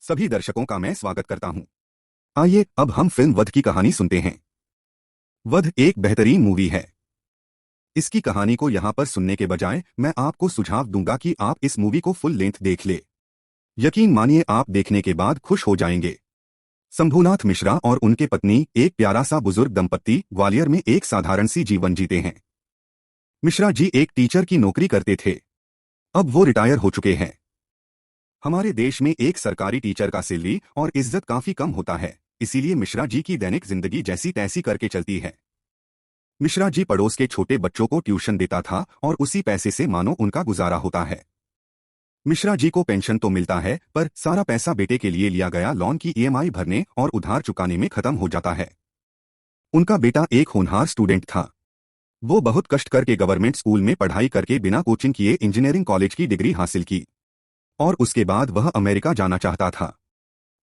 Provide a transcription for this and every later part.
सभी दर्शकों का मैं स्वागत करता हूं। आइए अब हम फिल्म वध की कहानी सुनते हैं। वध एक बेहतरीन मूवी है। इसकी कहानी को यहां पर सुनने के बजाय मैं आपको सुझाव दूंगा कि आप इस मूवी को फुल लेंथ देख ले। यकीन मानिए आप देखने के बाद खुश हो जाएंगे। शंभूनाथ मिश्रा और उनके पत्नी एक प्यारा सा बुजुर्ग दंपत्ति ग्वालियर में एक साधारण सी जीवन जीते हैं। मिश्रा जी एक टीचर की नौकरी करते थे। अब वो रिटायर हो चुके हैं। हमारे देश में एक सरकारी टीचर का सैलरी और इज्जत काफी कम होता है, इसीलिए मिश्रा जी की दैनिक जिंदगी जैसी तैसी करके चलती है। मिश्रा जी पड़ोस के छोटे बच्चों को ट्यूशन देता था और उसी पैसे से मानो उनका गुजारा होता है। मिश्रा जी को पेंशन तो मिलता है, पर सारा पैसा बेटे के लिए लिया गया लोन की ईएमआई भरने और उधार चुकाने में खत्म हो जाता है। उनका बेटा एक होनहार स्टूडेंट था। वो बहुत कष्ट करके गवर्नमेंट स्कूल में पढ़ाई करके बिना कोचिंग किए इंजीनियरिंग कॉलेज की डिग्री हासिल की और उसके बाद वह अमेरिका जाना चाहता था,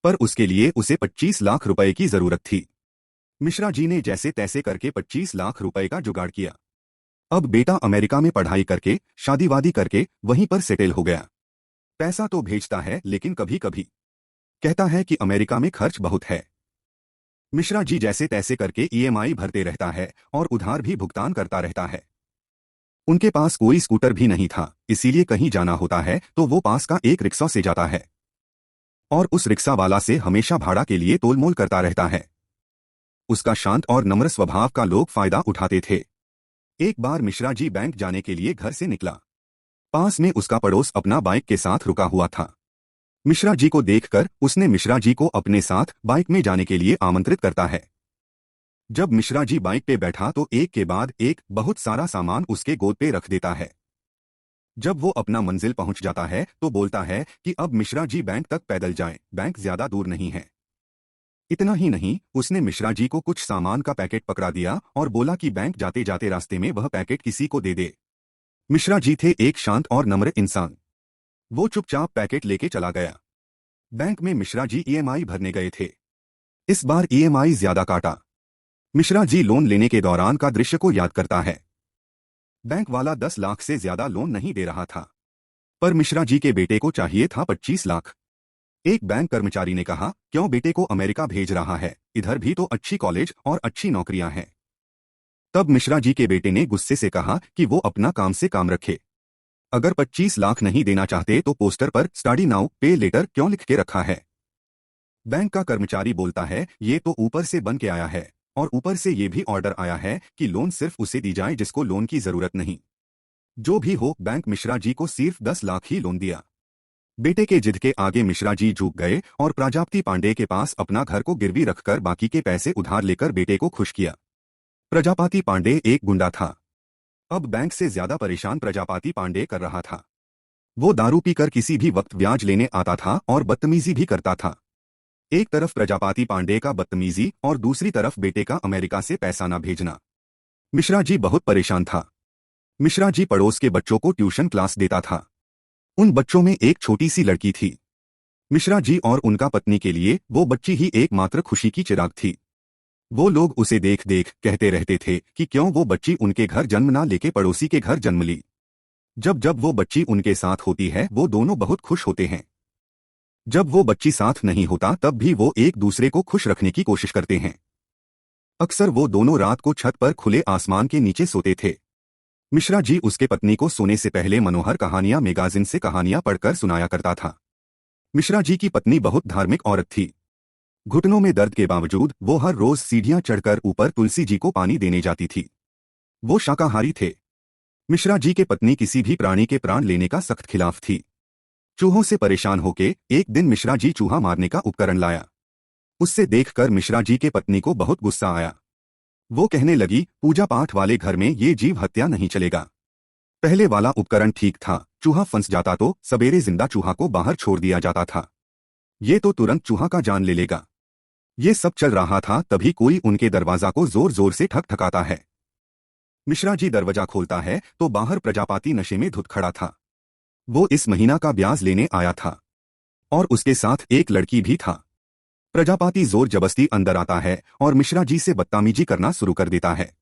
पर उसके लिए उसे 25 लाख रुपए की जरूरत थी। मिश्रा जी ने जैसे तैसे करके 25 लाख रुपए का जुगाड़ किया। अब बेटा अमेरिका में पढ़ाई करके शादी वादी करके वहीं पर सेटल हो गया। पैसा तो भेजता है, लेकिन कभी कभी कहता है कि अमेरिका में खर्च बहुत है। मिश्रा जी जैसे तैसे करके ईएमआई भरते रहता है और उधार भी भुगतान करता रहता है। उनके पास कोई स्कूटर भी नहीं था, इसीलिए कहीं जाना होता है तो वो पास का एक रिक्शा से जाता है और उस रिक्शा वाला से हमेशा भाड़ा के लिए तोलमोल करता रहता है। उसका शांत और नम्र स्वभाव का लोग फायदा उठाते थे। एक बार मिश्रा जी बैंक जाने के लिए घर से निकला। पास में उसका पड़ोस अपना बाइक के साथ रुका हुआ था। मिश्रा जी को देखकर उसने मिश्रा जी को अपने साथ बाइक में जाने के लिए आमंत्रित करता है। जब मिश्रा जी बाइक पे बैठा तो एक के बाद एक बहुत सारा सामान उसके गोद पे रख देता है। जब वो अपना मंजिल पहुंच जाता है तो बोलता है कि अब मिश्रा जी बैंक तक पैदल जाएं, बैंक ज्यादा दूर नहीं है। इतना ही नहीं, उसने मिश्रा जी को कुछ सामान का पैकेट पकड़ा दिया और बोला कि बैंक जाते जाते रास्ते में वह पैकेट किसी को दे दे। मिश्रा जी थे एक शांत और नम्र इंसान। वो चुपचाप पैकेट लेके चला गया। बैंक में मिश्रा जी ईएमआई भरने गए थे। इस बार ईएमआई ज्यादा काटा। मिश्रा जी लोन लेने के दौरान का दृश्य को याद करता है। बैंक वाला 10 लाख से ज्यादा लोन नहीं दे रहा था, पर मिश्रा जी के बेटे को चाहिए था 25 लाख। एक बैंक कर्मचारी ने कहा, क्यों बेटे को अमेरिका भेज रहा है, इधर भी तो अच्छी कॉलेज और अच्छी नौकरियां हैं। तब मिश्रा जी के बेटे ने गुस्से से कहा कि वो अपना काम से काम रखे। अगर 25 लाख नहीं देना चाहते तो पोस्टर पर स्टडी नाउ पे लेटर क्यों लिख के रखा है। बैंक का कर्मचारी बोलता है, ये तो ऊपर से बन के आया है और ऊपर से ये भी ऑर्डर आया है कि लोन सिर्फ उसे दी जाए जिसको लोन की जरूरत नहीं। जो भी हो, बैंक मिश्रा जी को सिर्फ 10 लाख ही लोन दिया। बेटे के जिद के आगे मिश्रा जी झुक गए और प्रजापति पांडे के पास अपना घर को गिरवी रखकर बाकी के पैसे उधार लेकर बेटे को खुश किया। प्रजापति पांडे एक गुंडा था। अब बैंक से ज्यादा परेशान प्रजापति पांडे कर रहा था। वो दारू पीकर किसी भी वक्त ब्याज लेने आता था और बदतमीजी भी करता था। एक तरफ प्रजापति पांडे का बदतमीजी और दूसरी तरफ बेटे का अमेरिका से पैसा न भेजना। मिश्रा जी बहुत परेशान था। मिश्रा जी पड़ोस के बच्चों को ट्यूशन क्लास देता था। उन बच्चों में एक छोटी सी लड़की थी। मिश्रा जी और उनका पत्नी के लिए वो बच्ची ही एकमात्र खुशी की चिराग थी। वो लोग उसे देख देख कहते रहते थे कि क्यों वो बच्ची उनके घर जन्म ना लेके पड़ोसी के घर जन्म ली। जब जब वो बच्ची उनके साथ होती है वो दोनों बहुत खुश होते हैं। जब वो बच्ची साथ नहीं होता तब भी वो एक दूसरे को खुश रखने की कोशिश करते हैं। अक्सर वो दोनों रात को छत पर खुले आसमान के नीचे सोते थे। मिश्रा जी उसके पत्नी को सोने से पहले मनोहर कहानियां मैगजीन से कहानियां पढ़कर सुनाया करता था। मिश्रा जी की पत्नी बहुत धार्मिक औरत थी। घुटनों में दर्द के बावजूद वो हर रोज सीढ़ियां चढ़कर ऊपर तुलसी जी को पानी देने जाती थी। वो शाकाहारी थे। मिश्रा जी के पत्नी किसी भी प्राणी के प्राण लेने का सख्त खिलाफ थी। चूहों से परेशान होके एक दिन मिश्रा जी चूहा मारने का उपकरण लाया। उससे देखकर मिश्रा जी के पत्नी को बहुत गुस्सा आया। वो कहने लगी, पूजा पाठ वाले घर में ये जीव हत्या नहीं चलेगा। पहले वाला उपकरण ठीक था, चूहा फंस जाता तो सवेरे जिंदा चूहा को बाहर छोड़ दिया जाता था। ये तो तुरंत चूहा का जान ले लेगा। ये सब चल रहा था तभी कोई उनके दरवाजा को जोर जोर से ठकठकाता है। मिश्रा जी दरवाजा खोलता है तो बाहर प्रजापति नशे में धुत खड़ा था। वो इस महीना का ब्याज लेने आया था और उसके साथ एक लड़की भी था। प्रजापति जोर जबरदस्ती अंदर आता है और मिश्रा जी से बदतमीजी करना शुरू कर देता है।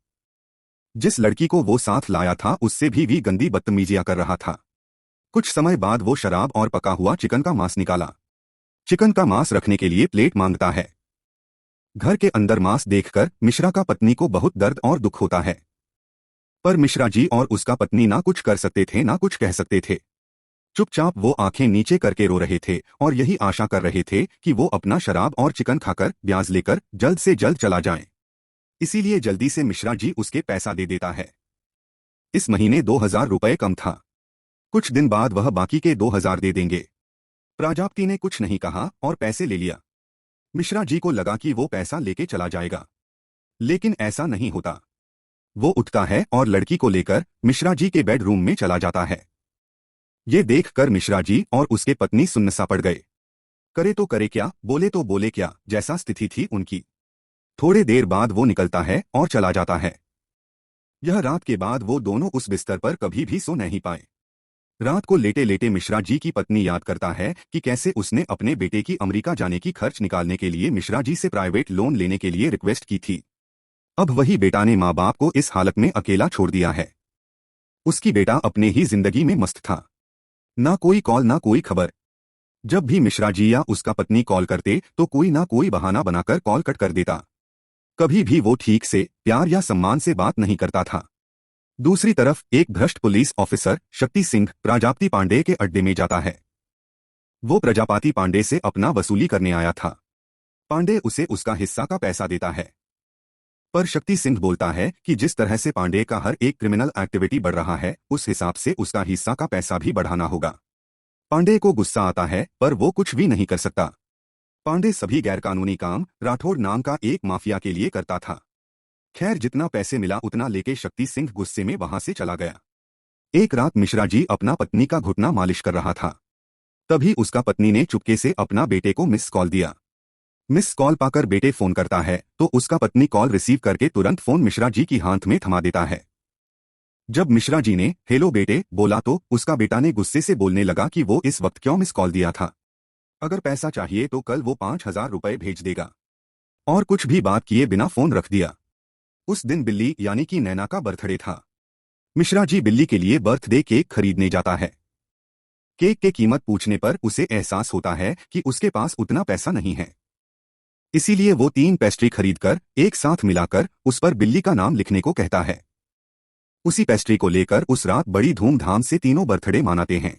जिस लड़की को वो साथ लाया था उससे भी गंदी बदतमीजियां कर रहा था। कुछ समय बाद वो शराब और पका हुआ चिकन का मांस निकाला। चिकन का मांस रखने के लिए प्लेट मांगता है। घर के अंदर मांस देखकर मिश्रा का पत्नी को बहुत दर्द और दुख होता है। पर मिश्रा जी और उसका पत्नी ना कुछ कर सकते थे ना कुछ कह सकते थे। चुपचाप वो आंखें नीचे करके रो रहे थे और यही आशा कर रहे थे कि वो अपना शराब और चिकन खाकर ब्याज लेकर जल्द से जल्द चला जाए। इसीलिए जल्दी से मिश्रा जी उसके पैसा दे देता है। इस महीने 2000 रुपए कम था। कुछ दिन बाद वह बाकी के 2000 दे देंगे। प्राजापति ने कुछ नहीं कहा और पैसे ले लिया। मिश्रा जी को लगा कि वो पैसा लेके चला जाएगा, लेकिन ऐसा नहीं होता। वो उठता है और लड़की को लेकर मिश्रा जी के बेडरूम में चला जाता है। ये देखकर मिश्रा जी और उसके पत्नी सुन्न-सा पड़ गए। करे तो करे क्या, बोले तो बोले क्या, जैसा स्थिति थी उनकी। थोड़े देर बाद वो निकलता है और चला जाता है। यह रात के बाद वो दोनों उस बिस्तर पर कभी भी सो नहीं पाए। रात को लेटे लेटे मिश्रा जी की पत्नी याद करता है कि कैसे उसने अपने बेटे की अमेरिका जाने की खर्च निकालने के लिए मिश्रा जी से प्राइवेट लोन लेने के लिए रिक्वेस्ट की थी। अब वही बेटा ने माँ बाप को इस हालत में अकेला छोड़ दिया है। उसकी बेटा अपने ही जिंदगी में मस्त था। ना कोई कॉल ना कोई खबर। जब भी मिश्रा जी या उसका पत्नी कॉल करते तो कोई ना कोई बहाना बनाकर कॉल कट कर देता। कभी भी वो ठीक से प्यार या सम्मान से बात नहीं करता था। दूसरी तरफ एक भ्रष्ट पुलिस ऑफिसर शक्ति सिंह प्राजापति पांडे के अड्डे में जाता है। वो प्रजापति पांडे से अपना वसूली करने आया था। पांडे उसे उसका हिस्सा का पैसा देता है, पर शक्ति सिंह बोलता है कि जिस तरह से पांडे का हर एक क्रिमिनल एक्टिविटी बढ़ रहा है उस हिसाब से उसका हिस्सा का पैसा भी बढ़ाना होगा। पांडे को गुस्सा आता है पर वो कुछ भी नहीं कर सकता। पांडे सभी गैरकानूनी काम राठौड़ नाम का एक माफिया के लिए करता था। खैर जितना पैसे मिला उतना लेके शक्ति सिंह गुस्से में वहां से चला गया। एक रात मिश्रा जी अपना पत्नी का घुटना मालिश कर रहा था। तभी उसका पत्नी ने चुपके से अपना बेटे को मिस कॉल दिया। मिस कॉल पाकर बेटे फोन करता है तो उसका पत्नी कॉल रिसीव करके तुरंत फोन मिश्रा जी की हाथ में थमा देता है। जब मिश्रा जी ने हेलो बेटे बोला तो उसका बेटा ने गुस्से से बोलने लगा कि वो इस वक्त क्यों मिस कॉल दिया था। अगर पैसा चाहिए तो कल वो 5000 रुपए भेज देगा। और कुछ भी बात किए बिना फोन रख दिया। उस दिन बिल्ली यानी कि नैना का बर्थडे था। मिश्रा जी बिल्ली के लिए बर्थडे केक खरीदने जाता है। केक की कीमत पूछने पर उसे एहसास होता है कि उसके पास उतना पैसा नहीं है। इसीलिए वो 3 पेस्ट्री खरीदकर एक साथ मिलाकर उस पर बिल्ली का नाम लिखने को कहता है। उसी पेस्ट्री को लेकर उस रात बड़ी धूमधाम से तीनों बर्थडे मनाते हैं।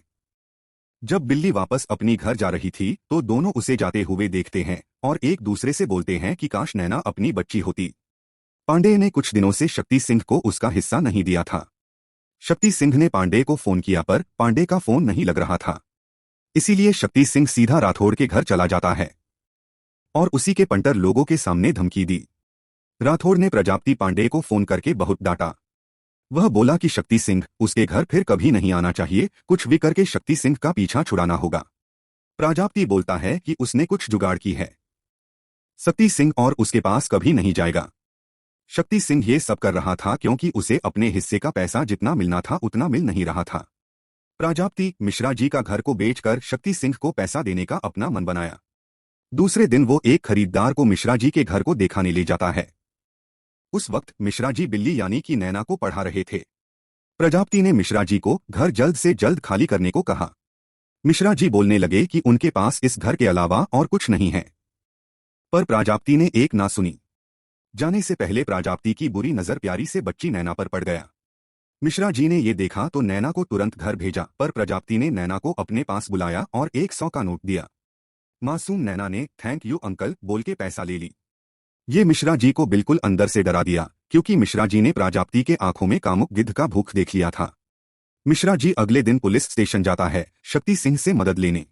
जब बिल्ली वापस अपनी घर जा रही थी तो दोनों उसे जाते हुए देखते हैं और एक दूसरे से बोलते हैं कि काश नैना अपनी बच्ची होती। पांडे ने कुछ दिनों से शक्ति सिंह को उसका हिस्सा नहीं दिया था। शक्ति सिंह ने पांडे को फोन किया पर पांडे का फोन नहीं लग रहा था। इसीलिए शक्ति सिंह सीधा राठौड़ के घर चला जाता है और उसी के पंटर लोगों के सामने धमकी दी। राठौड़ ने प्रजापति पांडे को फोन करके बहुत डांटा। वह बोला कि शक्ति सिंह उसके घर फिर कभी नहीं आना चाहिए, कुछ भी करके शक्ति सिंह का पीछा छुड़ाना होगा। प्रजापति बोलता है कि उसने कुछ जुगाड़ की है, शक्ति सिंह और उसके पास कभी नहीं जाएगा। शक्ति सिंह ये सब कर रहा था क्योंकि उसे अपने हिस्से का पैसा जितना मिलना था उतना मिल नहीं रहा था। प्रजापति मिश्रा जी का घर को बेचकर शक्ति सिंह को पैसा देने का अपना मन बनाया। दूसरे दिन वो एक खरीदार को मिश्रा जी के घर को दिखाने ले जाता है। उस वक्त मिश्रा जी बिल्ली यानी कि नैना को पढ़ा रहे थे। प्रजापति ने मिश्रा जी को घर जल्द से जल्द खाली करने को कहा। मिश्रा जी बोलने लगे कि उनके पास इस घर के अलावा और कुछ नहीं है, पर प्रजापति ने एक ना सुनी। जाने से पहले प्रजापति की बुरी नजर प्यारी से बच्ची नैना पर पड़ गया। मिश्रा जी ने ये देखा तो नैना को तुरंत घर भेजा, पर प्रजापति ने नैना को अपने पास बुलाया और 100 का नोट दिया। मासूम नैना ने थैंक यू अंकल बोल के पैसा ले ली। ये मिश्रा जी को बिल्कुल अंदर से डरा दिया, क्योंकि मिश्रा जी ने प्रजापति के आंखों में कामुक गिद्ध का भूख देख लिया था। मिश्रा जी अगले दिन पुलिस स्टेशन जाता है शक्ति सिंह से मदद लेने।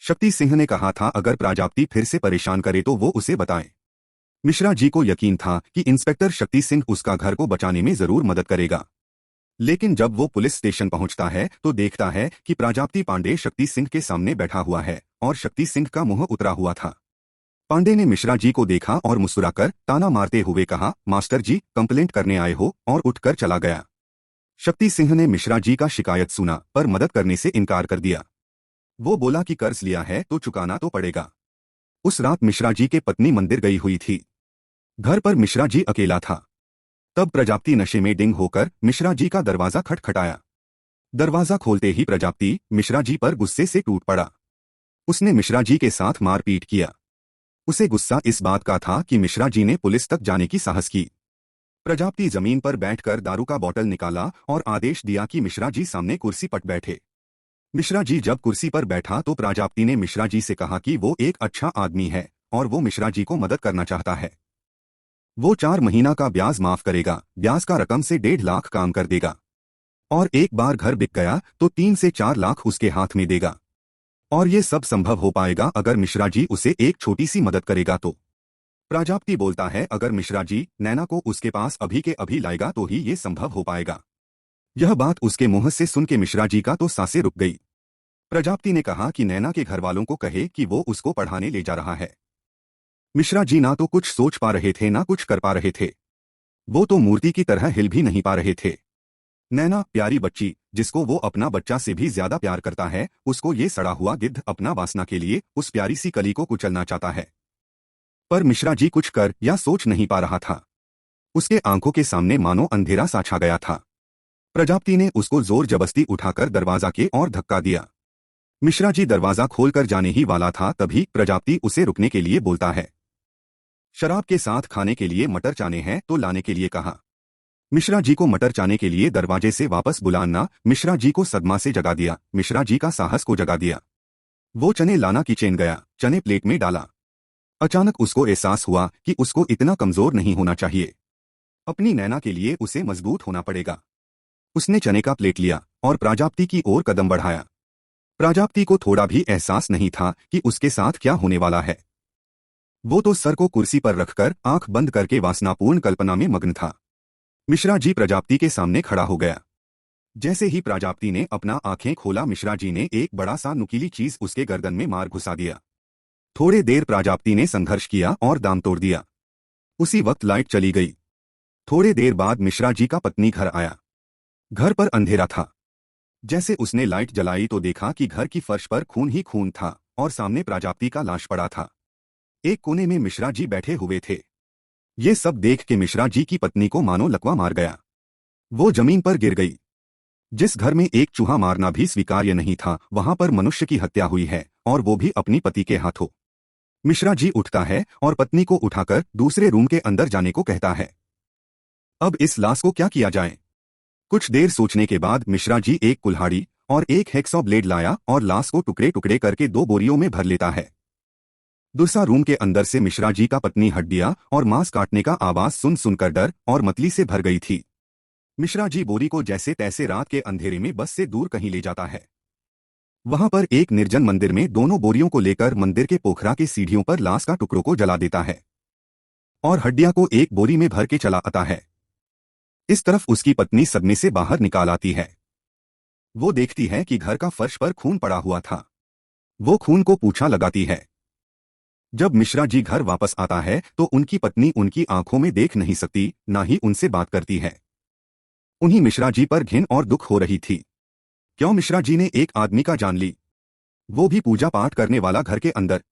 शक्ति सिंह ने कहा था अगर प्रजापति फिर से परेशान करे तो वो उसे बताए। मिश्रा जी को यकीन था कि इंस्पेक्टर शक्ति सिंह उसका घर को बचाने में जरूर मदद करेगा। लेकिन जब वो पुलिस स्टेशन पहुंचता है तो देखता है कि प्रजापति पांडे शक्ति सिंह के सामने बैठा हुआ है और शक्ति सिंह का मुंह उतरा हुआ था। पांडे ने मिश्रा जी को देखा और मुस्कुराकर ताना मारते हुए कहा, मास्टर जी कंप्लेंट करने आए हो, और उठकर चला गया। शक्ति सिंह ने मिश्रा जी का शिकायत सुना पर मदद करने से इनकार कर दिया। वो बोला कि कर्ज लिया है तो चुकाना तो पड़ेगा। उस रात मिश्रा जी के पत्नी मंदिर गई हुई थी। घर पर मिश्रा जी अकेला था। तब प्रजापति नशे में डिंग होकर मिश्रा जी का दरवाजा खटखटाया। दरवाजा खोलते ही प्रजापति मिश्रा जी पर गुस्से से टूट पड़ा। उसने मिश्रा जी के साथ मारपीट किया। उसे गुस्सा इस बात का था कि मिश्रा जी ने पुलिस तक जाने की साहस की। प्रजापति जमीन पर बैठकर दारू का बोतल निकाला और आदेश दिया कि मिश्रा जी सामने कुर्सी पर बैठे। मिश्रा जी जब कुर्सी पर बैठा तो प्रजापति ने मिश्रा जी से कहा कि वो एक अच्छा आदमी है और वो मिश्रा जी को मदद करना चाहता है। वो 4 महीना का ब्याज माफ करेगा, ब्याज का रकम से 1.5 लाख काम कर देगा और एक बार घर बिक गया तो 3 से 4 लाख उसके हाथ में देगा। और ये सब संभव हो पाएगा अगर मिश्रा जी उसे एक छोटी सी मदद करेगा तो। प्रजापति बोलता है अगर मिश्रा जी नैना को उसके पास अभी के अभी लाएगा तो ही ये संभव हो पाएगा। यह बात उसके मुंह से सुन के मिश्रा जी का तो सांसें रुक गई। प्रजापति ने कहा कि नैना के घर वालों को कहे कि वो उसको पढ़ाने ले जा रहा है। मिश्रा जी ना तो कुछ सोच पा रहे थे ना कुछ कर पा रहे थे। वो तो मूर्ति की तरह हिल भी नहीं पा रहे थे। नैना प्यारी बच्ची जिसको वो अपना बच्चा से भी ज्यादा प्यार करता है, उसको ये सड़ा हुआ गिद्ध अपना वासना के लिए उस प्यारी सी कली को कुचलना चाहता है। पर मिश्रा जी कुछ कर या सोच नहीं पा रहा था। उसके आंखों के सामने मानो अंधेरा सा छा गया था। प्रजापति ने उसको जोर जबरदस्ती उठाकर दरवाजा के ओर धक्का दिया। मिश्रा जी दरवाजा खोलकर जाने ही वाला था तभी प्रजापति उसे रुकने के लिए बोलता है। शराब के साथ खाने के लिए मटर चाने हैं तो लाने के लिए कहा। मिश्रा जी को मटर चाने के लिए दरवाजे से वापस बुलाना मिश्रा जी को सदमा से जगा दिया, मिश्रा जी का साहस को जगा दिया। वो चने लाना किचन गया, चने प्लेट में डाला। अचानक उसको एहसास हुआ कि उसको इतना कमजोर नहीं होना चाहिए। अपनी नैना के लिए उसे मजबूत होना पड़ेगा। उसने चने का प्लेट लिया और प्रजापति की ओर कदम बढ़ाया। प्रजापति को थोड़ा भी एहसास नहीं था कि उसके साथ क्या होने वाला है। वो तो सर को कुर्सी पर रखकर आंख बंद करके वासनापूर्ण कल्पना में मग्न था। मिश्रा जी प्रजापति के सामने खड़ा हो गया। जैसे ही प्रजापति ने अपना आंखें खोला मिश्रा जी ने एक बड़ा सा नुकीली चीज उसके गर्दन में मार घुसा दिया। थोड़े देर प्रजापति ने संघर्ष किया और दाम तोड़ दिया। उसी वक्त लाइट चली गई। थोड़े देर बाद मिश्रा जी का पत्नी घर आया। घर पर अंधेरा था। जैसे उसने लाइट जलाई तो देखा कि घर की फर्श पर खून ही खून था और सामने प्रजापति का लाश पड़ा था। एक कोने में मिश्रा जी बैठे हुए थे। ये सब देख के मिश्रा जी की पत्नी को मानो लकवा मार गया। वो जमीन पर गिर गई। जिस घर में एक चूहा मारना भी स्वीकार्य नहीं था वहां पर मनुष्य की हत्या हुई है और वो भी अपनी पति के हाथों। मिश्रा जी उठता है और पत्नी को उठाकर दूसरे रूम के अंदर जाने को कहता है। अब इस लाश को क्या किया जाए? कुछ देर सोचने के बाद मिश्रा जी एक कुल्हाड़ी और एक हैक्सॉ ब्लेड लाया और लाश को टुकड़े टुकड़े करके 2 बोरियों में भर लेता है। दूसरा रूम के अंदर से मिश्रा जी का पत्नी हड्डियां और मांस काटने का आवाज सुन सुनकर डर और मतली से भर गई थी। मिश्रा जी बोरी को जैसे तैसे रात के अंधेरे में बस से दूर कहीं ले जाता है। वहां पर एक निर्जन मंदिर में दोनों बोरियों को लेकर मंदिर के पोखरा के सीढ़ियों पर लाश का टुकड़ों को जला देता है और हड्डियां को एक बोरी में भर के चला आता है। इस तरफ उसकी पत्नी सदमे से बाहर निकाल आती है। वो देखती है कि घर का फर्श पर खून पड़ा हुआ था। वो खून को पूछा लगाती है। जब मिश्रा जी घर वापस आता है तो उनकी पत्नी उनकी आंखों में देख नहीं सकती, ना ही उनसे बात करती है। उन्हीं मिश्रा जी पर घिन और दुख हो रही थी। क्यों मिश्रा जी ने एक आदमी का जान ली, वो भी पूजा पाठ करने वाला घर के अंदर।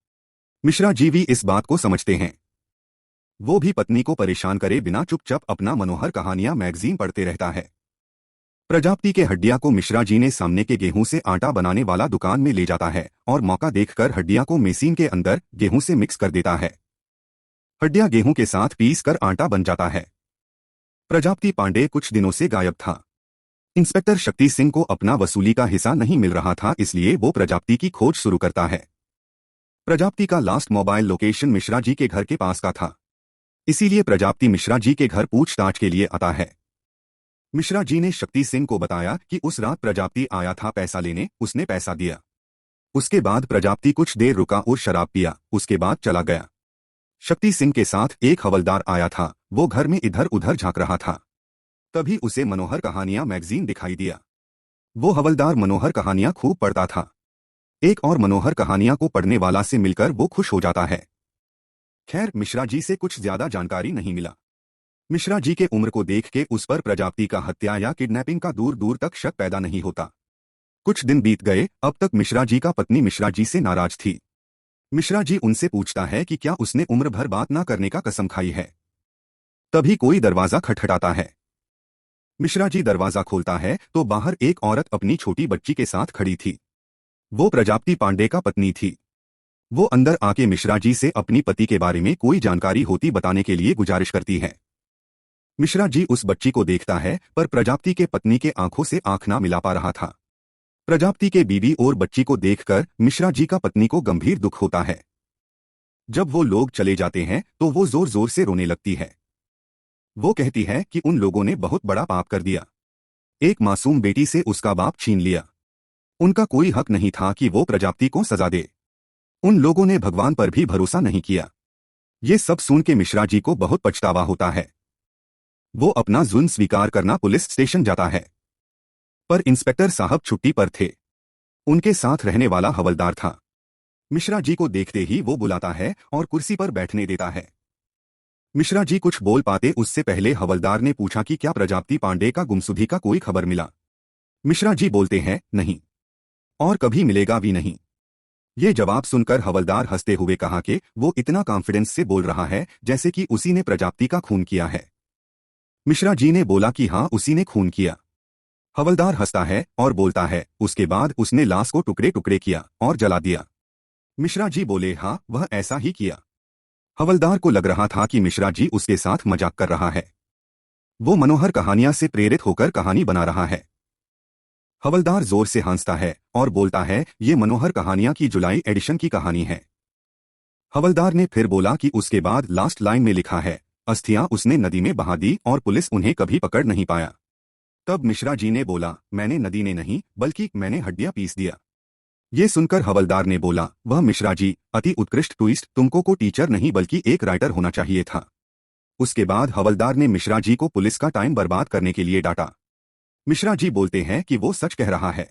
मिश्रा जी भी इस बात को समझते हैं। वो भी पत्नी को परेशान करे बिना चुपचाप अपना मनोहर कहानियां मैगजीन पढ़ते रहता है। प्रजापति के हड्डियां को मिश्रा जी ने सामने के गेहूं से आटा बनाने वाला दुकान में ले जाता है और मौका देखकर हड्डियां को मशीन के अंदर गेहूं से मिक्स कर देता है। हड्डियां गेहूं के साथ पीस कर आटा बन जाता है। प्रजापति पांडे कुछ दिनों से गायब था। इंस्पेक्टर शक्ति सिंह को अपना वसूली का हिस्सा नहीं मिल रहा था, इसलिए वो प्रजापति की खोज शुरू करता है। प्रजापति का last mobile location Mishra ji के घर के पास का था, इसीलिए प्रजापति मिश्रा जी के घर पूछताछ के लिए आता है। मिश्रा जी ने शक्ति सिंह को बताया कि उस रात प्रजापति आया था पैसा लेने, उसने पैसा दिया। उसके बाद प्रजापति कुछ देर रुका और शराब पिया, उसके बाद चला गया। शक्ति सिंह के साथ एक हवलदार आया था। वो घर में इधर उधर झांक रहा था। तभी उसे मनोहर कहानियां मैगजीन दिखाई दिया। वो हवलदार मनोहर कहानियां खूब पढ़ता था। एक और मनोहर कहानियां को पढ़ने वाला से मिलकर वो खुश हो जाता है। खैर मिश्रा जी से कुछ ज्यादा जानकारी नहीं मिला। मिश्रा जी के उम्र को देख के उस पर प्रजापति का हत्या या किडनैपिंग का दूर दूर तक शक पैदा नहीं होता। कुछ दिन बीत गए। अब तक मिश्रा जी का पत्नी मिश्रा जी से नाराज थी। मिश्रा जी उनसे पूछता है कि क्या उसने उम्र भर बात ना करने का कसम खाई है। तभी कोई दरवाजा खटखटाता है। मिश्रा जी दरवाजा खोलता है तो बाहर एक औरत अपनी छोटी बच्ची के साथ खड़ी थी। वो प्रजापति पांडे का पत्नी थी। वो अंदर आके मिश्रा जी से अपनी पति के बारे में कोई जानकारी होती बताने के लिए गुजारिश करती है। मिश्रा जी उस बच्ची को देखता है, पर प्रजापति के पत्नी के आंखों से आंख ना मिला पा रहा था। प्रजापति के बीवी और बच्ची को देखकर मिश्रा जी का पत्नी को गंभीर दुख होता है। जब वो लोग चले जाते हैं तो वो जोर जोर से रोने लगती है। वो कहती है कि उन लोगों ने बहुत बड़ा पाप कर दिया। एक मासूम बेटी से उसका बाप छीन लिया। उनका कोई हक नहीं था कि वो प्रजापति को सजा दे। उन लोगों ने भगवान पर भी भरोसा नहीं किया। ये सब सुन के मिश्रा जी को बहुत पछतावा होता है। वो अपना जुल्म स्वीकार करना पुलिस स्टेशन जाता है, पर इंस्पेक्टर साहब छुट्टी पर थे। उनके साथ रहने वाला हवलदार था। मिश्रा जी को देखते ही वो बुलाता है और कुर्सी पर बैठने देता है। मिश्रा जी कुछ बोल पाते उससे पहले हवलदार ने पूछा कि क्या प्रजापति पांडे का गुमशुदगी का कोई खबर मिला। मिश्रा जी बोलते हैं, नहीं, और कभी मिलेगा भी नहीं। ये जवाब सुनकर हवलदार हंसते हुए कहा कि वो इतना कॉन्फिडेंस से बोल रहा है जैसे कि उसी ने प्रजापति का खून किया है। मिश्रा जी ने बोला कि हाँ, उसी ने खून किया। हवलदार हंसता है और बोलता है, उसके बाद उसने लाश को टुकड़े टुकड़े किया और जला दिया। मिश्रा जी बोले, हाँ, वह ऐसा ही किया। हवलदार को लग रहा था कि मिश्रा जी उसके साथ मजाक कर रहा है। वो मनोहर कहानियां से प्रेरित होकर कहानी बना रहा है। हवलदार जोर से हंसता है और बोलता है, ये मनोहर कहानियां की जुलाई एडिशन की कहानी है। हवलदार ने फिर बोला कि उसके बाद लास्ट लाइन में लिखा है, अस्थियां उसने नदी में बहा दी और पुलिस उन्हें कभी पकड़ नहीं पाया। तब मिश्रा जी ने बोला, मैंने नदी ने नहीं बल्कि मैंने हड्डियां पीस दिया। ये सुनकर हवलदार ने बोला, वह मिश्रा जी, अति उत्कृष्ट ट्विस्ट, तुमको को टीचर नहीं बल्कि एक राइटर होना चाहिए था। उसके बाद हवलदार ने मिश्रा जी को पुलिस का टाइम बर्बाद करने के लिए डांटा। मिश्रा जी बोलते हैं कि वो सच कह रहा है,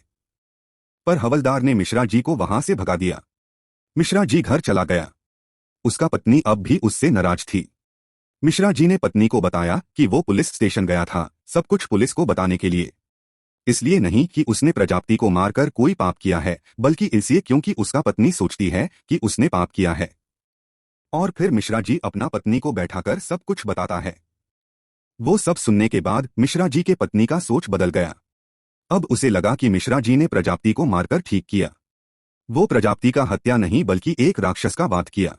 पर हवलदार ने मिश्रा जी को वहां से भगा दिया। मिश्रा जी घर चला गया। उसका पत्नी अब भी उससे नाराज थी। मिश्रा जी ने पत्नी को बताया कि वो पुलिस स्टेशन गया था, सब कुछ पुलिस को बताने के लिए। इसलिए नहीं कि उसने प्रजापति को मारकर कोई पाप किया है, बल्कि इसलिए क्योंकि उसका पत्नी सोचती है कि उसने पाप किया है। और फिर मिश्रा जी अपना पत्नी को बैठाकर सब कुछ बताता है। वो सब सुनने के बाद मिश्रा जी के पत्नी का सोच बदल गया। अब उसे लगा कि मिश्रा जी ने प्रजापति को मारकर ठीक किया। वो प्रजापति का हत्या नहीं बल्कि एक राक्षस का वध किया।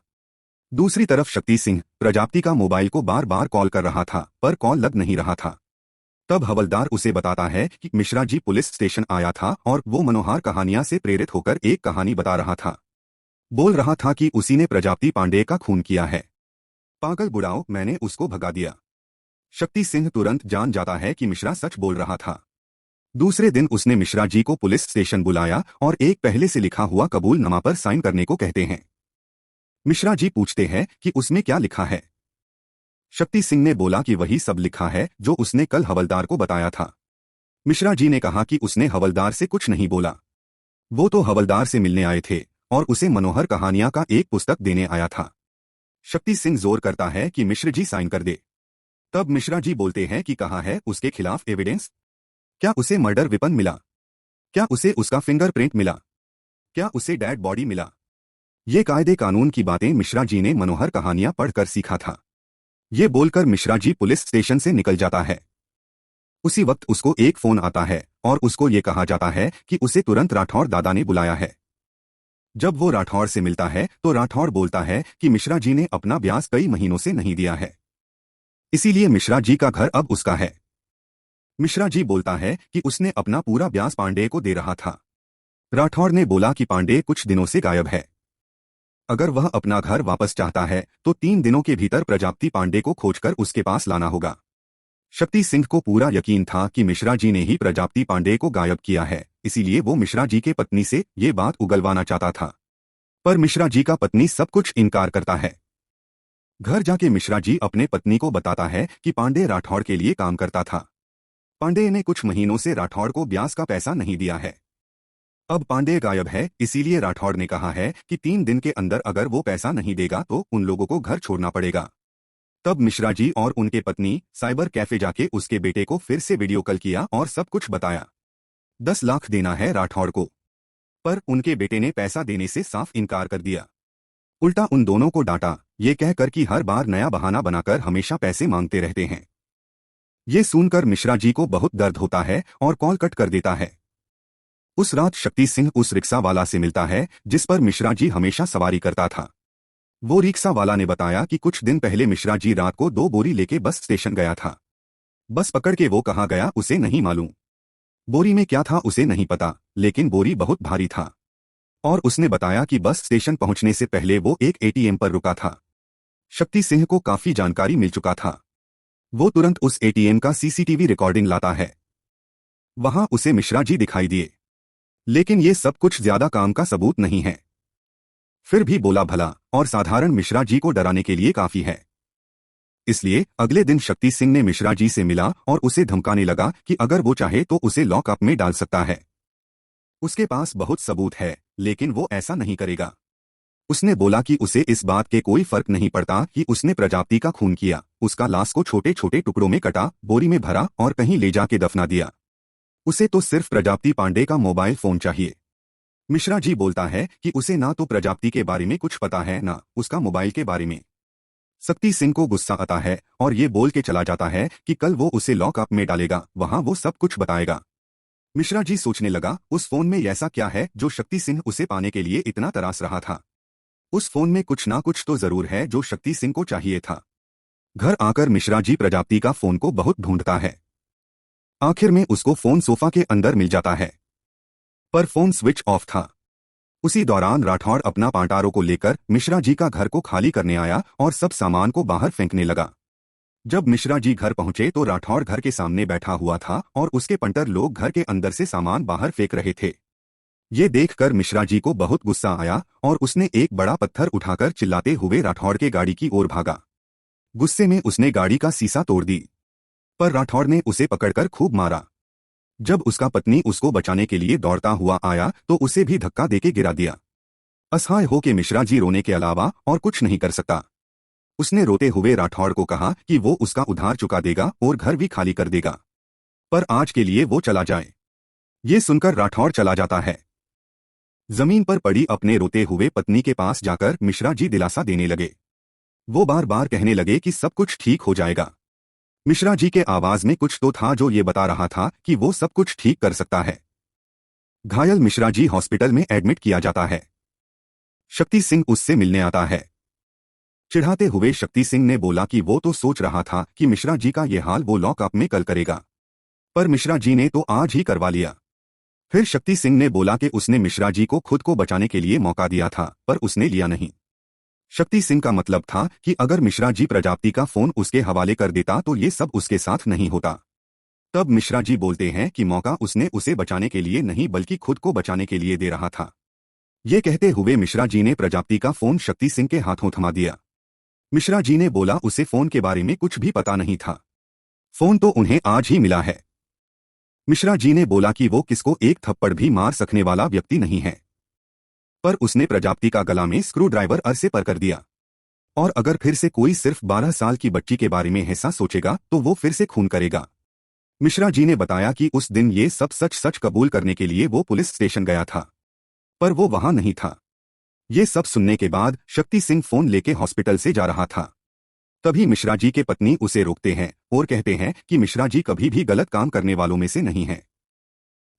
दूसरी तरफ शक्ति सिंह प्रजापति का मोबाइल को बार बार कॉल कर रहा था, पर कॉल लग नहीं रहा था। तब हवलदार उसे बताता है कि मिश्रा जी पुलिस स्टेशन आया था और वो मनोहर कहानियां से प्रेरित होकर एक कहानी बता रहा था। बोल रहा था कि उसी ने प्रजापति पांडे का खून किया है। पागल बुढ़ाओ, मैंने उसको भगा दिया। शक्ति सिंह तुरंत जान जाता है कि मिश्रा सच बोल रहा था। दूसरे दिन उसने मिश्रा जी को पुलिस स्टेशन बुलाया और एक पहले से लिखा हुआ कबूलनामा पर साइन करने को कहते हैं। मिश्रा जी पूछते हैं कि उसमें क्या लिखा है। शक्ति सिंह ने बोला कि वही सब लिखा है जो उसने कल हवलदार को बताया था। मिश्रा जी ने कहा कि उसने हवलदार से कुछ नहीं बोला। वो तो हवलदार से मिलने आए थे और उसे मनोहर कहानियां का एक पुस्तक देने आया था। शक्ति सिंह जोर करता है कि मिश्र जी साइन कर दे। तब मिश्रा जी बोलते हैं कि कहाँ है उसके खिलाफ एविडेंस? क्या उसे मर्डर वेपन मिला? क्या उसे उसका फिंगरप्रिंट मिला? क्या उसे डेड बॉडी मिला? ये कायदे कानून की बातें मिश्रा जी ने मनोहर कहानियां पढ़कर सीखा था। ये बोलकर मिश्रा जी पुलिस स्टेशन से निकल जाता है। उसी वक्त उसको एक फोन आता है और उसको ये कहा जाता है कि उसे तुरंत राठौड़ दादा ने बुलाया है। जब वो राठौड़ से मिलता है तो राठौड़ बोलता है कि मिश्रा जी ने अपना ब्याज कई महीनों से नहीं दिया है, इसीलिए मिश्रा जी का घर अब उसका है। मिश्रा जी बोलता है कि उसने अपना पूरा ब्याज पांडे को दे रहा था। राठौड़ ने बोला कि पांडे कुछ दिनों से गायब है। अगर वह अपना घर वापस चाहता है तो 3 दिनों के भीतर प्रजापति पांडे को खोजकर उसके पास लाना होगा। शक्ति सिंह को पूरा यकीन था कि मिश्रा जी ने ही प्रजापति पांडे को गायब किया है, इसीलिए वो मिश्रा जी के पत्नी से ये बात उगलवाना चाहता था। पर मिश्रा जी का पत्नी सब कुछ इनकार करता है। घर जाके मिश्रा जी अपने पत्नी को बताता है कि पांडे राठौड़ के लिए काम करता था। पांडे ने कुछ महीनों से राठौड़ को ब्याज का पैसा नहीं दिया है। अब पांडे गायब है, इसीलिए राठौड़ ने कहा है कि 3 दिन के अंदर अगर वो पैसा नहीं देगा तो उन लोगों को घर छोड़ना पड़ेगा। तब मिश्रा जी और उनके पत्नी साइबर कैफे जाके उसके बेटे को फिर से वीडियो कॉल किया और सब कुछ बताया। 10 लाख देना है राठौड़ को, पर उनके बेटे ने पैसा देने से साफ इनकार कर दिया। उल्टा उन दोनों को डांटा, ये कहकर कि हर बार नया बहाना बनाकर हमेशा पैसे मांगते रहते हैं। ये सुनकर मिश्रा जी को बहुत दर्द होता है और कॉल कट कर देता है। उस रात शक्ति सिंह उस रिक्शा वाला से मिलता है जिस पर मिश्रा जी हमेशा सवारी करता था। वो रिक्शा वाला ने बताया कि कुछ दिन पहले मिश्रा जी रात को 2 बोरी लेके बस स्टेशन गया था। बस पकड़ के वो कहाँ गया उसे नहीं मालूम। बोरी में क्या था उसे नहीं पता, लेकिन बोरी बहुत भारी था। और उसने बताया कि बस स्टेशन पहुंचने से पहले वो एक एटीएम पर रुका था। शक्ति सिंह को काफी जानकारी मिल चुका था। वो तुरंत उस एटीएम का सीसीटीवी रिकॉर्डिंग लाता है। वहां उसे मिश्रा जी दिखाई दिए, लेकिन ये सब कुछ ज्यादा काम का सबूत नहीं है। फिर भी बोला भला और साधारण मिश्रा जी को डराने के लिए काफी है। इसलिए अगले दिन शक्ति सिंह ने मिश्रा जी से मिला और उसे धमकाने लगा कि अगर वो चाहे तो उसे लॉकअप में डाल सकता है। उसके पास बहुत सबूत है, लेकिन वो ऐसा नहीं करेगा। उसने बोला कि उसे इस बात के कोई फर्क नहीं पड़ता कि उसने प्रजापति का खून किया। उसका लाश को छोटे छोटे टुकड़ों में कटा, बोरी में भरा और कहीं ले जाके दफना दिया। उसे तो सिर्फ प्रजापति पांडे का मोबाइल फोन चाहिए। मिश्रा जी बोलता है कि उसे ना तो प्रजापति के बारे में कुछ पता है ना उसका मोबाइल के बारे में। शक्ति सिंह को गुस्सा आता है और ये बोल के चला जाता है कि कल वो उसे लॉकअप में डालेगा, वहां वो सब कुछ बताएगा। मिश्रा जी सोचने लगा, उस फोन में ऐसा क्या है जो शक्ति सिंह उसे पाने के लिए इतना तरास रहा था। उस फोन में कुछ ना कुछ तो जरूर है जो शक्ति सिंह को चाहिए था। घर आकर मिश्रा जी प्रजापति का फोन को बहुत ढूंढता है। आखिर में उसको फोन सोफा के अंदर मिल जाता है, पर फोन स्विच ऑफ था। उसी दौरान राठौड़ अपना पांटारों को लेकर मिश्रा जी का घर को खाली करने आया और सब सामान को बाहर फेंकने लगा। जब मिश्रा जी घर पहुंचे तो राठौड़ घर के सामने बैठा हुआ था और उसके पंटर लोग घर के अंदर से सामान बाहर फेंक रहे थे। ये देखकर मिश्रा जी को बहुत गुस्सा आया और उसने एक बड़ा पत्थर उठाकर चिल्लाते हुए राठौड़ के गाड़ी की ओर भागा। गुस्से में उसने गाड़ी का शीशा तोड़ दी, पर राठौड़ ने उसे पकड़कर खूब मारा। जब उसका पत्नी उसको बचाने के लिए दौड़ता हुआ आया तो उसे भी धक्का देके गिरा दिया। असहाय होके मिश्रा जी रोने के अलावा और कुछ नहीं कर सकता। उसने रोते हुए राठौड़ को कहा कि वो उसका उधार चुका देगा और घर भी खाली कर देगा, पर आज के लिए वो चला जाए। ये सुनकर राठौड़ चला जाता है। जमीन पर पड़ी अपने रोते हुए पत्नी के पास जाकर मिश्रा जी दिलासा देने लगे। वो बार बार कहने लगे कि सब कुछ ठीक हो जाएगा। मिश्रा जी के आवाज में कुछ तो था जो ये बता रहा था कि वो सब कुछ ठीक कर सकता है। घायल मिश्रा जी हॉस्पिटल में एडमिट किया जाता है। शक्ति सिंह उससे मिलने आता है। चिढ़ाते हुए शक्ति सिंह ने बोला कि वो तो सोच रहा था कि मिश्रा जी का ये हाल वो लॉकअप में कल करेगा, पर मिश्रा जी ने तो आज ही करवा लिया। फिर शक्ति सिंह ने बोला कि उसने मिश्रा जी को खुद को बचाने के लिए मौका दिया था, पर उसने लिया नहीं। शक्ति सिंह का मतलब था कि अगर मिश्रा जी प्रजापति का फोन उसके हवाले कर देता तो ये सब उसके साथ नहीं होता। तब मिश्रा जी बोलते हैं कि मौका उसने उसे बचाने के लिए नहीं बल्कि खुद को बचाने के लिए दे रहा था। ये कहते हुए मिश्रा जी ने प्रजापति का फोन शक्ति सिंह के हाथों थमा दिया। मिश्रा जी ने बोला उसे फोन के बारे में कुछ भी पता नहीं था, फोन तो उन्हें आज ही मिला है। मिश्रा जी ने बोला कि वो किसको एक थप्पड़ भी मार सकने वाला व्यक्ति नहीं है, पर उसने प्रजापति का गला में स्क्रू ड्राइवर अरसे पर कर दिया। और अगर फिर से कोई सिर्फ 12 साल की बच्ची के बारे में ऐसा सोचेगा तो वो फिर से खून करेगा। मिश्रा जी ने बताया कि उस दिन ये सब सच सच कबूल करने के लिए वो पुलिस स्टेशन गया था, पर वो वहां नहीं था। ये सब सुनने के बाद शक्ति सिंह फोन लेके हॉस्पिटल से जा रहा था। तभी मिश्रा जी के पत्नी उसे रोकते हैं और कहते हैं कि मिश्रा जी कभी भी गलत काम करने वालों में से नहीं है।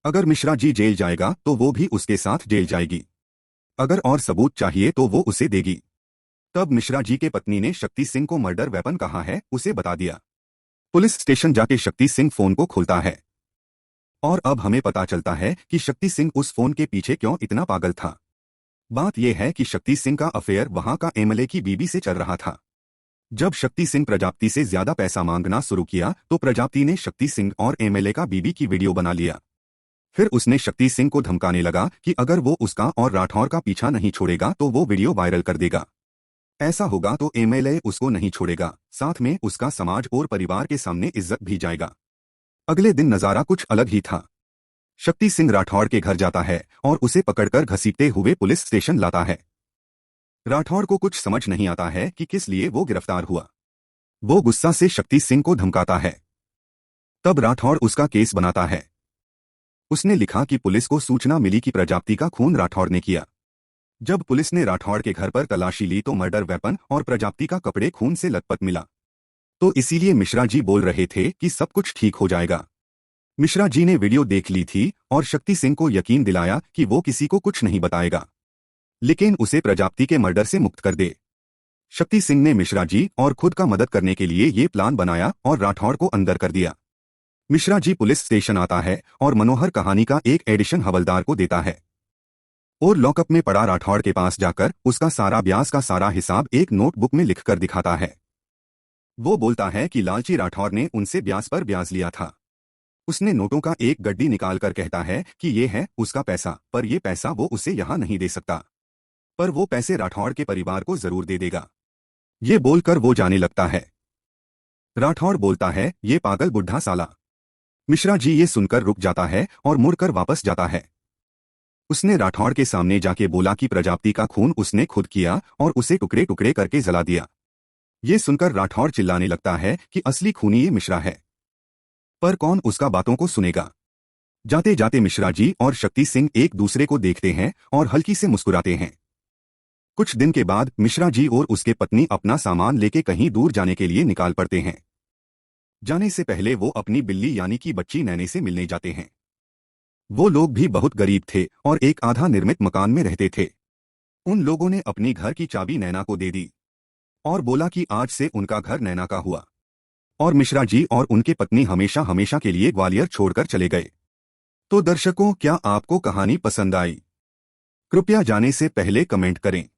अगर मिश्रा जी जेल जाएगा तो वो भी उसके साथ जेल जाएगी। अगर और सबूत चाहिए तो वो उसे देगी। तब मिश्रा जी के पत्नी ने शक्ति सिंह को मर्डर वेपन कहा है उसे बता दिया। पुलिस स्टेशन जाके शक्ति सिंह फोन को खोलता है और अब हमें पता चलता है कि शक्ति सिंह उस फोन के पीछे क्यों इतना पागल था। बात यह है कि शक्ति सिंह का अफेयर वहां का एमएलए की बीबी से चल रहा था। जब शक्ति सिंह प्रजापति से ज्यादा पैसा मांगना शुरू किया तो प्रजापति ने शक्ति सिंह और एमएलए का बीबी की वीडियो बना लिया। फिर उसने शक्ति सिंह को धमकाने लगा कि अगर वो उसका और राठौर का पीछा नहीं छोड़ेगा तो वो वीडियो वायरल कर देगा। ऐसा होगा तो एमएलए उसको नहीं छोड़ेगा, साथ में उसका समाज और परिवार के सामने इज्जत भी जाएगा। अगले दिन नजारा कुछ अलग ही था। शक्ति सिंह राठौड़ के घर जाता है और उसे पकड़कर घसीटते हुए पुलिस स्टेशन लाता है। राठौड़ को कुछ समझ नहीं आता है कि किस लिए वो गिरफ्तार हुआ। वो गुस्सा से शक्ति सिंह को धमकाता है। तब राठौड़ उसका केस बनाता है। उसने लिखा कि पुलिस को सूचना मिली कि प्रजापति का खून राठौड़ ने किया। जब पुलिस ने राठौड़ के घर पर तलाशी ली तो मर्डर वेपन और प्रजापति का कपड़े खून से लथपथ मिला। तो इसीलिए मिश्रा जी बोल रहे थे कि सब कुछ ठीक हो जाएगा। मिश्रा जी ने वीडियो देख ली थी और शक्ति सिंह को यकीन दिलाया कि वो किसी को कुछ नहीं बताएगा, लेकिन उसे प्रजापति के मर्डर से मुक्त कर दे। शक्ति सिंह ने मिश्रा जी और खुद का मदद करने के लिए ये प्लान बनाया और राठौड़ को अंदर कर दिया। मिश्रा जी पुलिस स्टेशन आता है और मनोहर कहानी का एक एडिशन हवलदार को देता है और लॉकअप में पड़ा राठौड़ के पास जाकर उसका सारा ब्याज का सारा हिसाब एक नोटबुक में लिखकर दिखाता है। वो बोलता है कि लालची राठौड़ ने उनसे ब्याज पर ब्याज लिया था। उसने नोटों का एक गड्डी निकालकर कहता है कि ये है उसका पैसा, पर ये पैसा वो उसे यहाँ नहीं दे सकता, पर वो पैसे राठौड़ के परिवार को जरूर दे देगा। ये बोलकर वो जाने लगता है। राठौड़ बोलता है, ये पागल बुढ़ा साला। मिश्रा जी ये सुनकर रुक जाता है और मुड़कर वापस जाता है। उसने राठौड़ के सामने जाके बोला कि प्रजापति का खून उसने खुद किया और उसे टुकड़े टुकड़े करके जला दिया। ये सुनकर राठौड़ चिल्लाने लगता है कि असली खूनी ये मिश्रा है, पर कौन उसका बातों को सुनेगा। जाते जाते मिश्रा जी और शक्ति सिंह एक दूसरे को देखते हैं और हल्की से मुस्कुराते हैं। कुछ दिन के बाद मिश्रा जी और उसके पत्नी अपना सामान लेके कहीं दूर जाने के लिए निकाल पड़ते हैं। जाने से पहले वो अपनी बिल्ली यानी कि बच्ची नैने से मिलने जाते हैं। वो लोग भी बहुत गरीब थे और एक आधा निर्मित मकान में रहते थे। उन लोगों ने अपनी घर की चाबी नैना को दे दी और बोला कि आज से उनका घर नैना का हुआ और मिश्रा जी और उनके पत्नी हमेशा हमेशा के लिए ग्वालियर छोड़कर चले गए। तो दर्शकों, क्या आपको कहानी पसंद आई? कृपया जाने से पहले कमेंट करें।